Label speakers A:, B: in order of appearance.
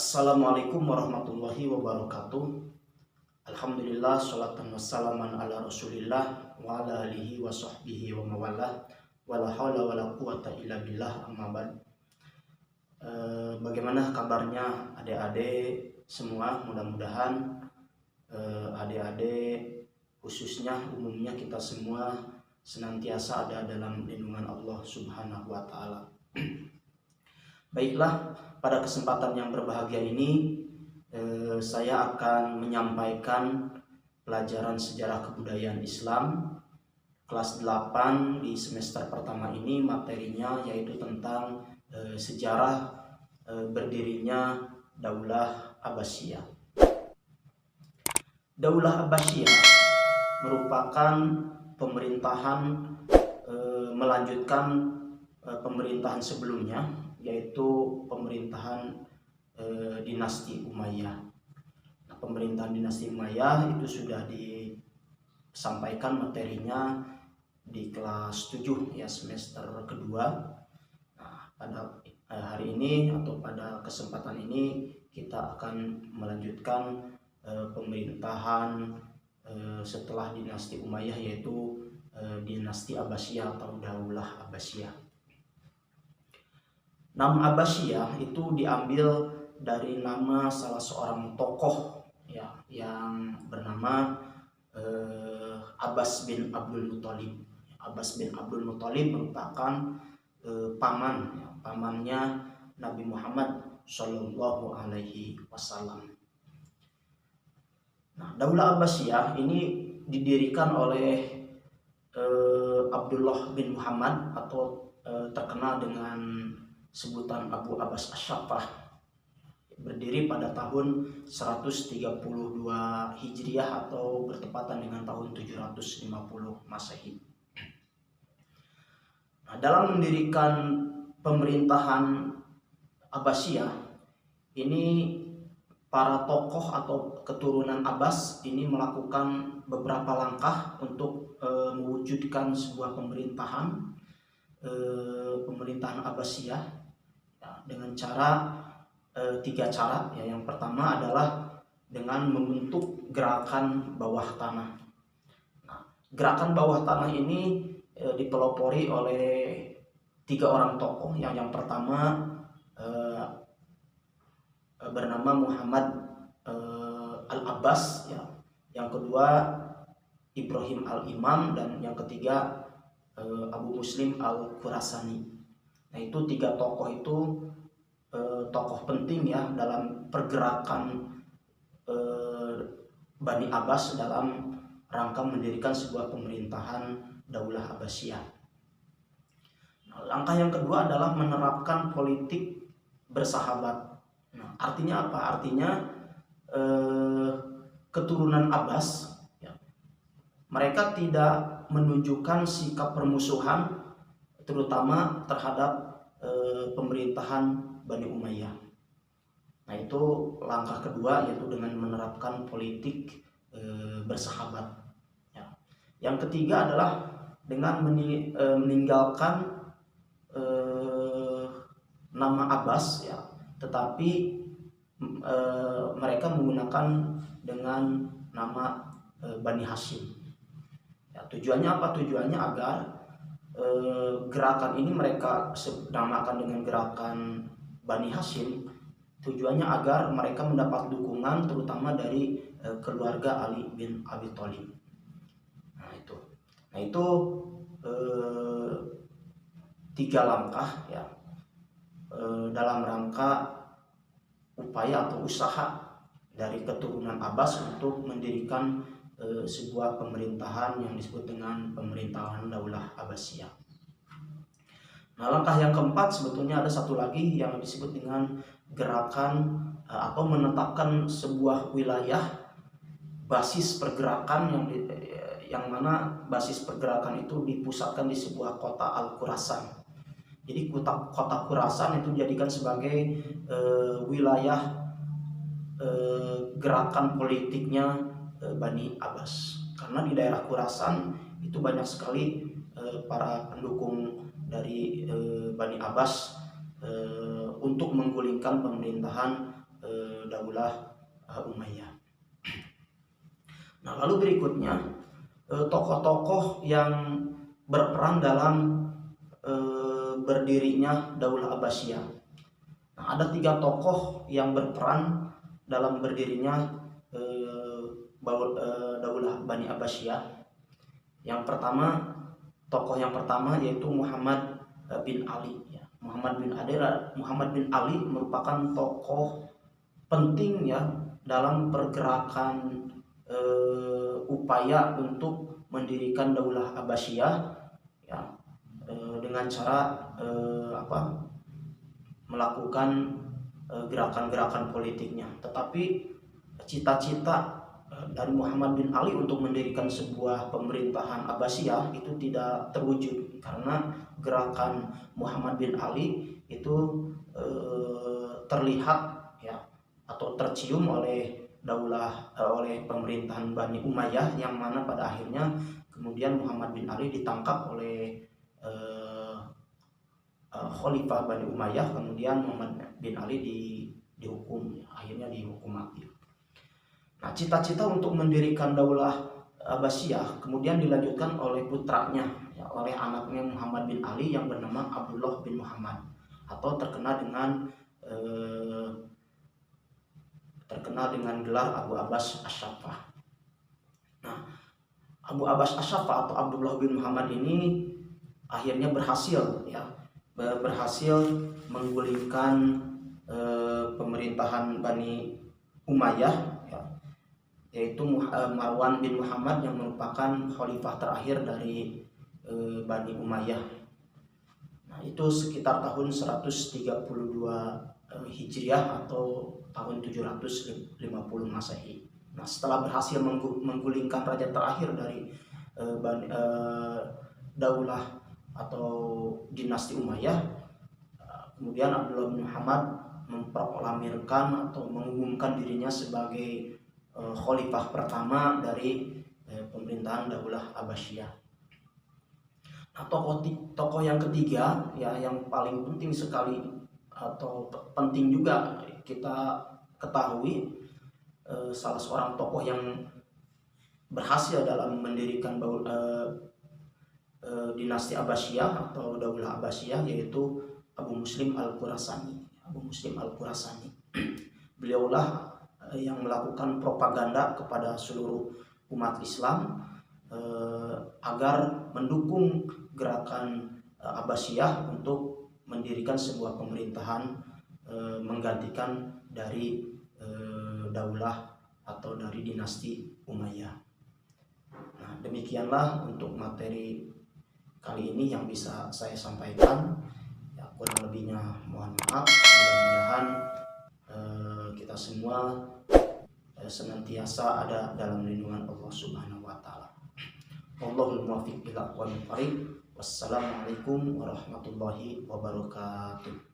A: Assalamualaikum warahmatullahi wabarakatuh. Alhamdulillah, sholatan wassalaman ala rasulillah wa ala alihi wa sahbihi wa mawalah wa la hawla wa la quwata illa billah, amma ba'd. Bagaimana kabarnya adik-adik semua? Mudah-mudahan adik-adik, khususnya umumnya kita semua, senantiasa ada dalam lindungan Allah Subhanahu wa Ta'ala. Baiklah, pada kesempatan yang berbahagia ini saya akan menyampaikan pelajaran sejarah kebudayaan Islam kelas 8 di semester pertama ini. Materinya yaitu tentang sejarah berdirinya Daulah Abbasiyah. Daulah Abbasiyah merupakan pemerintahan melanjutkan pemerintahan sebelumnya, yaitu pemerintahan dinasti Umayyah. Nah, pemerintahan dinasti Umayyah itu sudah disampaikan materinya di kelas 7 ya, semester kedua. Nah, pada hari ini atau pada kesempatan ini kita akan melanjutkan pemerintahan setelah dinasti Umayyah, yaitu dinasti Abbasiyah atau Daulah Abbasiyah. Nama Abbasiyah itu diambil dari nama salah seorang tokoh ya, yang bernama Abbas bin Abdul Muthalib. Abbas bin Abdul Muthalib merupakan pamannya Nabi Muhammad Shallallahu Alaihi Wasallam. Nah, Daulah Abbasiyah ini didirikan oleh Abdullah bin Muhammad atau terkenal dengan sebutan Abu Abbas Asy-Syaffah, berdiri pada tahun 132 Hijriah atau bertepatan dengan tahun 750 Masehi. Nah, dalam mendirikan pemerintahan Abbasiyah ini, para tokoh atau keturunan Abbas ini melakukan beberapa langkah untuk mewujudkan sebuah pemerintahan Abbasiyah ya, dengan tiga cara ya. Yang pertama adalah dengan membentuk gerakan bawah tanah. Nah, gerakan bawah tanah ini dipelopori oleh tiga orang tokoh. Yang pertama bernama Muhammad Al-Abbas ya. Yang kedua Ibrahim Al-Imam, dan yang ketiga Abu Muslim Al-Khurasani. Nah, itu tiga tokoh itu tokoh penting ya dalam pergerakan Bani Abbas dalam rangka mendirikan sebuah pemerintahan Daulah Abbasiyah. Nah, langkah yang kedua adalah menerapkan politik bersahabat. Nah, artinya apa? Artinya keturunan Abbas ya, mereka tidak menunjukkan sikap permusuhan terutama terhadap pemerintahan Bani Umayyah. Nah, itu langkah kedua, yaitu dengan menerapkan politik bersahabat ya. Yang ketiga adalah dengan meninggalkan nama Abbas ya, tetapi mereka menggunakan dengan nama Bani Hashim. Ya, tujuannya apa? Tujuannya agar gerakan ini mereka namakan dengan gerakan Bani Hashim. Tujuannya agar mereka mendapat dukungan terutama dari keluarga Ali bin Abi Thalib. Nah, itu tiga langkah ya dalam rangka upaya atau usaha dari keturunan Abbas untuk mendirikan sebuah pemerintahan yang disebut dengan pemerintahan Daulah Abbasiyah. Nah, langkah yang keempat sebetulnya ada satu lagi yang disebut dengan gerakan atau menetapkan sebuah wilayah basis pergerakan yang mana basis pergerakan itu dipusatkan di sebuah kota Al-Khurasan. Jadi kota Khurasan itu dijadikan sebagai wilayah gerakan politiknya Bani Abbas, karena di daerah Khurasan itu banyak sekali para pendukung dari Bani Abbas untuk menggulingkan pemerintahan Daulah Umayyah. Nah, lalu berikutnya tokoh-tokoh yang berperan dalam berdirinya Daulah Abbasiyah. Nah, ada 3 tokoh yang berperan dalam berdirinya Daulah Bani Abbasiyah. Tokoh yang pertama yaitu Muhammad bin Ali. Muhammad bin Ali merupakan tokoh penting ya dalam pergerakan upaya untuk mendirikan Daulah Abbasiyah ya, dengan cara melakukan gerakan-gerakan politiknya. Tetapi cita-cita dari Muhammad bin Ali untuk mendirikan sebuah pemerintahan Abbasiyah itu tidak terwujud karena gerakan Muhammad bin Ali itu terlihat ya atau tercium oleh pemerintahan Bani Umayyah, yang mana pada akhirnya kemudian Muhammad bin Ali ditangkap oleh Khalifah Bani Umayyah. Kemudian Muhammad bin Ali dihukum, akhirnya dihukum mati. Nah, cita-cita untuk mendirikan Daulah Abbasiyah kemudian dilanjutkan oleh putranya, ya, oleh anaknya Muhammad bin Ali yang bernama Abdullah bin Muhammad, atau terkenal dengan gelar Abu Abbas Asy-Syaffah. Nah, Abu Abbas Asy-Syaffah atau Abdullah bin Muhammad ini akhirnya berhasil menggulingkan pemerintahan Bani Umayyah ya, yaitu Marwan bin Muhammad yang merupakan khalifah terakhir dari Bani Umayyah. Nah, itu sekitar tahun 132 Hijriah atau tahun 750 Masehi. Nah, setelah berhasil menggulingkan raja terakhir dari Daulah atau dinasti Umayyah, kemudian Abdullah bin Muhammad memproklamirkan atau mengumumkan dirinya sebagai khalifah pertama dari pemerintahan Daulah Abbasiyah. Nah, tokoh yang ketiga ya, yang paling penting sekali atau penting juga kita ketahui, salah seorang tokoh yang berhasil dalam mendirikan dinasti Abbasiyah atau Daulah Abbasiyah, yaitu Abu Muslim Al-Khurasani. Beliaulah yang melakukan propaganda kepada seluruh umat Islam agar mendukung gerakan Abbasiyah untuk mendirikan sebuah pemerintahan menggantikan dari daulah atau dari dinasti Umayyah. Nah, demikianlah untuk materi kali ini yang bisa saya sampaikan. Ya, kurang lebihnya mohon maaf. Mudah-mudahan kita semua senantiasa ada dalam lindungan Allah Subhanahu wa taala. Wallahul muwaffiq ila aqwamit thoriq. Wassalamualaikum warahmatullahi wabarakatuh.